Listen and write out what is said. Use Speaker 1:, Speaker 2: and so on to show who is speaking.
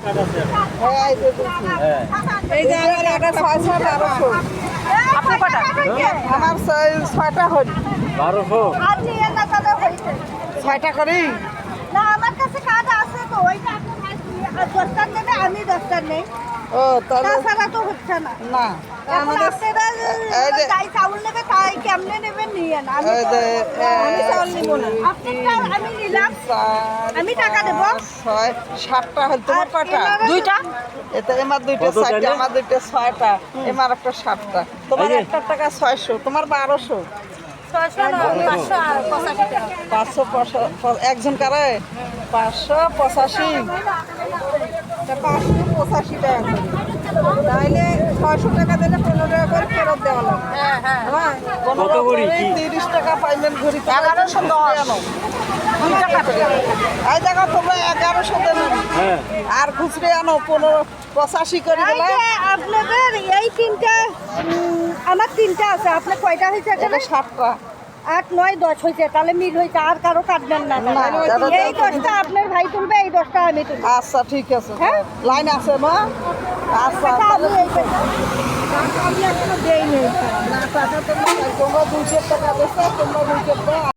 Speaker 1: হ্যাঁ, এই যে আমার এটা 600-1200।
Speaker 2: আপনার কটা?
Speaker 1: আমার 6টা হল।
Speaker 3: 1200।
Speaker 2: আর নিয়ে না তাহলে হইছে
Speaker 1: 6টা করি।
Speaker 2: না, আমার কাছে কার্ড আছে তো ওইটা আপনি আর 10টা নেবে, আমি 10টা নেই।
Speaker 1: ও তাহলে
Speaker 2: তাছাড়া তো হচ্ছে না।
Speaker 1: না
Speaker 2: এখন আপনারা
Speaker 1: এই যে
Speaker 2: যাই চাউল নেবে তাই কেমনে নেবেন নিয়ে না। আমি
Speaker 1: এই যে
Speaker 2: আমি চাউল নিব না। আপনারটা আমি নিলাম,
Speaker 1: 4,
Speaker 2: আমি টাকা দেবো।
Speaker 1: 6, 7টা হল। তোমার কটা?
Speaker 2: দুইটা।
Speaker 1: এতে এমার 2টা
Speaker 3: কত
Speaker 1: 6টা,
Speaker 3: তাইলে?
Speaker 1: আমার 2টা 6টা, এমার একটা 7টা। তোমার
Speaker 3: এই যে।
Speaker 1: একটা টাকা 600, তোমার 1200।
Speaker 2: 600 না 585 টাকা।
Speaker 1: 585 একজন কারে 585, 585 টাকা করে। তাইলে 600 টাকা দিলে 15 টাকা করে ফেরত দেওয়া লাগবে।
Speaker 2: হ্যাঁ হ্যাঁ।
Speaker 1: হ্যাঁ,
Speaker 3: কত করি?
Speaker 1: 30 টাকা পাইবেন ঘড়ি।
Speaker 2: 1110।
Speaker 1: 2 টাকা করে। এই দেখো তোমরা 1100 দেবেন।
Speaker 3: হ্যাঁ।
Speaker 1: আর খুচরে আনো 85 করে
Speaker 2: এই
Speaker 1: দিলে।
Speaker 2: যে আপনাদের এই তিনটা আমার তিনটা আছে, আপনার কয়টা হয়েছে
Speaker 1: এটা
Speaker 2: এখানে?
Speaker 1: 7টা।
Speaker 2: 8, 9, 10 হয়েছে, তাহলে মিল হয়েছে। আর কারো কাটবেন না।
Speaker 1: না, দাদা,
Speaker 2: এই 10টা আপনার ভাই তুলবে, এই 10টা আমি তুলবো।
Speaker 1: আচ্ছা ঠিক আছে।
Speaker 2: হ্যাঁ?
Speaker 1: লাইন আছে না? আচ্ছা
Speaker 2: টাকা আমি
Speaker 1: তাহলে
Speaker 2: এই পয়সা- টাকা আমি এখনো দেইনি।
Speaker 1: না টাকা তোমরা 200 টাকা দিচ্ছে, তোমরা 200 টাকা